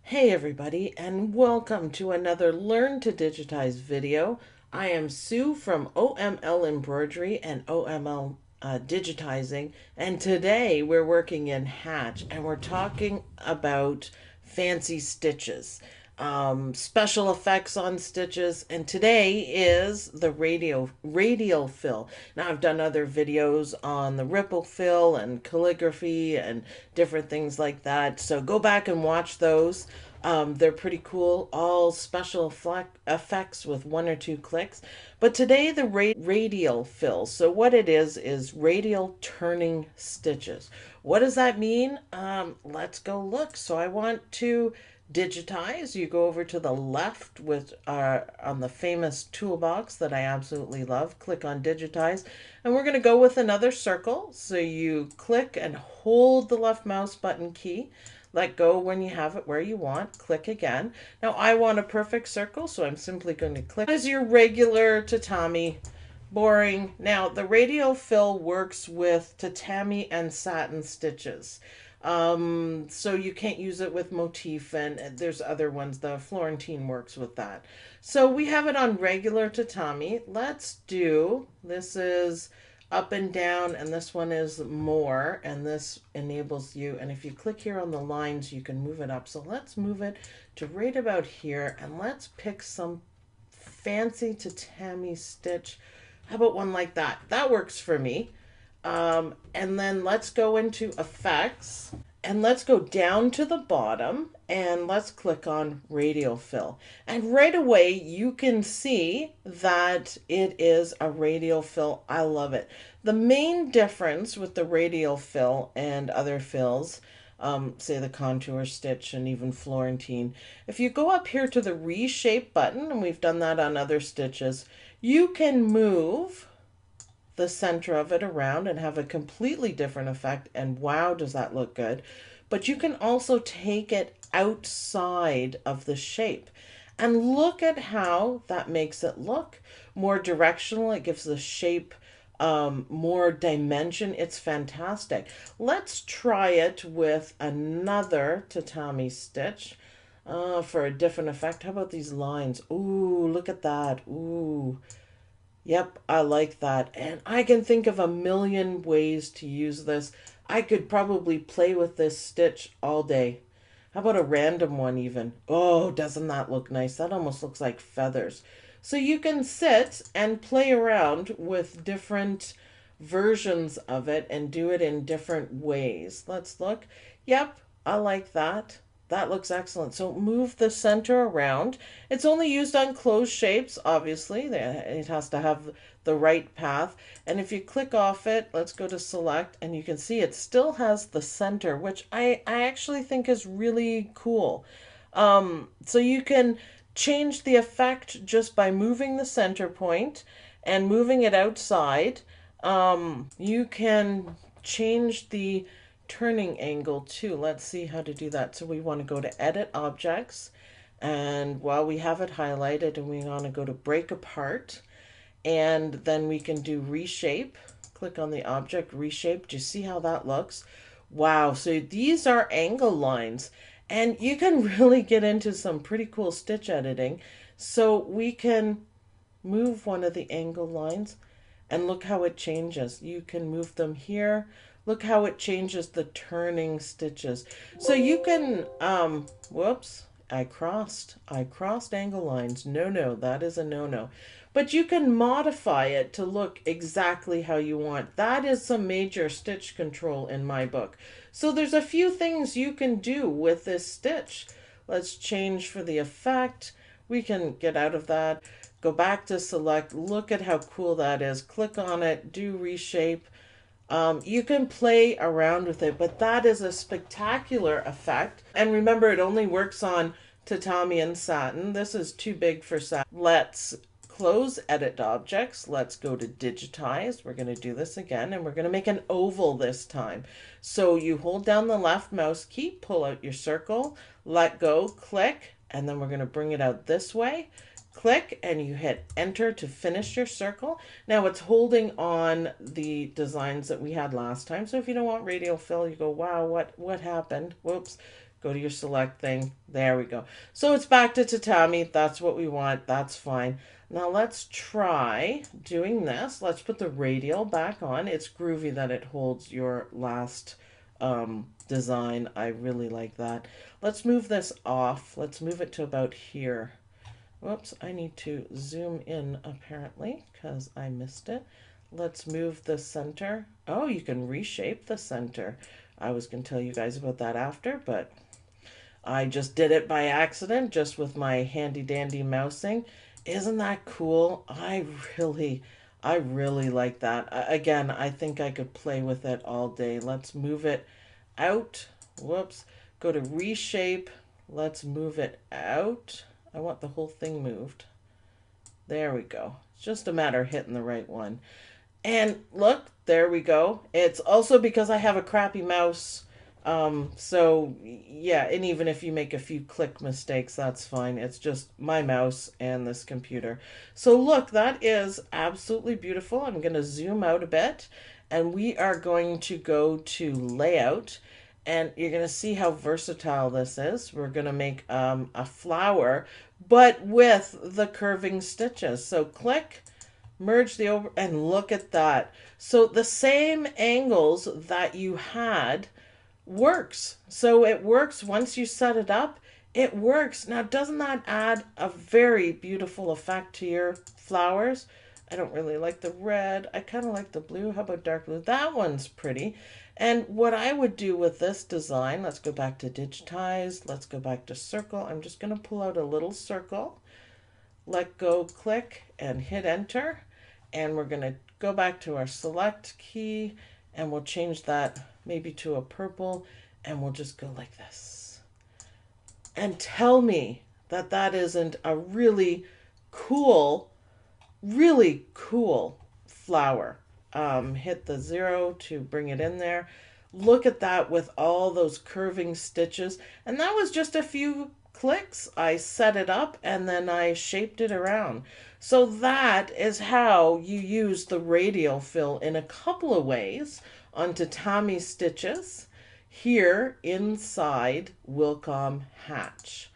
Hey everybody, and welcome to another Learn to Digitize video. I am Sue from OML Embroidery and OML Digitizing, and today we're working in Hatch and we're talking about fancy stitches, special effects on stitches, and today is the radial fill. Now I've done other videos on the ripple fill and calligraphy and different things like that, so go back and watch those. They're pretty cool, all special effects with one or two clicks. But today, the radial fill. So, what it is radial turning stitches. What does that mean? Let's go look. So, I want to digitize. You go over to the left with on the famous toolbox that I absolutely love. Click on digitize, and we're going to go with another circle. So, you click and hold the left mouse button key. Let go when you have it where you want. Click again. Now I want a perfect circle, so I'm simply going to click. As your regular tatami, boring. Now the radial fill works with tatami and satin stitches. So you can't use it with motif, and there's other ones. The Florentine works with that. So we have it on regular tatami. Let's do, this is up and down, and this one is more, and this enables you, and if you click here on the lines you can move it up. So let's move it to right about here, and let's pick some fancy tatami stitch. How about one like that? That works for me. And then let's go into effects, and let's go down to the bottom, and let's click on radial fill. And right away you can see that it is a radial fill. I love it. The main difference with the radial fill and other fills, say the contour stitch and even Florentine, if you go up here to the reshape button, and we've done that on other stitches, you can move the center of it around and have a completely different effect, and wow, does that look good. But you can also take it outside of the shape, and look at how that makes it look more directional. It gives the shape more dimension. It's fantastic. Let's try it with another tatami stitch for a different effect. How about these lines? Ooh, look at that. Ooh. Yep, I like that. And I can think of a million ways to use this. I could probably play with this stitch all day. How about a random one even? Oh, doesn't that look nice? That almost looks like feathers. So you can sit and play around with different versions of it and do it in different ways. Let's look. Yep, I like that. That looks excellent. So move the center around. It's only used on closed shapes, obviously. It has to have the right path. And if you click off it, let's go to select, and you can see it still has the center, which I actually think is really cool. So you can change the effect just by moving the center point and moving it outside. You can change the turning angle too. Let's see how to do that. So we want to go to edit objects, and while we have it highlighted, and we want to go to break apart, and then we can do reshape. Click on the object, reshape. Do you see how that looks? Wow, so these are angle lines, and you can really get into some pretty cool stitch editing. So we can move one of the angle lines, and look how it changes. You can move them here. Look how it changes the turning stitches. So you can, whoops, I crossed angle lines. No, no, that is a no-no. But you can modify it to look exactly how you want. That is some major stitch control in my book. So there's a few things you can do with this stitch. Let's change for the effect. We can get out of that. Go back to select. Look at how cool that is. Click on it. Do reshape. You can play around with it, but that is a spectacular effect. And remember, it only works on tatami and satin. This is too big for satin. Let's close edit objects. Let's go to digitize. We're going to do this again, and we're going to make an oval this time. So you hold down the left mouse key, pull out your circle, let go, click, and then we're going to bring it out this way. Click, and you hit enter to finish your circle. Now it's holding on the designs that we had last time. So if you don't want radial fill, you go, wow, what happened? Whoops. Go to your select thing. There we go. So it's back to tatami. That's what we want. That's fine. Now let's try doing this. Let's put the radial back on. It's groovy that it holds your last design. I really like that. Let's move this off. Let's move it to about here. Whoops, I need to zoom in apparently because I missed it. Let's move the center. Oh, you can reshape the center. I was going to tell you guys about that after, but I just did it by accident, just with my handy dandy mousing. Isn't that cool? I really like that. Again, I think I could play with it all day. Let's move it out. Whoops. Go to reshape. Let's move it out. I want the whole thing moved. There we go. It's just a matter of hitting the right one. And look, there we go. It's also because I have a crappy mouse. So yeah, and even if you make a few click mistakes, that's fine. It's just my mouse and this computer. So look, that is absolutely beautiful. I'm going to zoom out a bit and we are going to go to layout and you're going to see how versatile this is. We're going to make a flower, but with the curving stitches. So click, merge the over, and look at that. So the same angles that you had works. So it works once you set it up. It works. Now, doesn't that add a very beautiful effect to your flowers? I don't really like the red. I kind of like the blue. How about dark blue? That one's pretty. And what I would do with this design, let's go back to digitize. Let's go back to circle. I'm just going to pull out a little circle. Let go, click, and hit enter. And we're going to go back to our select key and we'll change that maybe to a purple and we'll just go like this. And tell me that that isn't a really cool flower. Hit the 0 to bring it in there. Look at that with all those curving stitches. And that was just a few clicks. I set it up and then I shaped it around. So that is how you use the radial fill in a couple of ways on tatami stitches here inside Wilcom Hatch.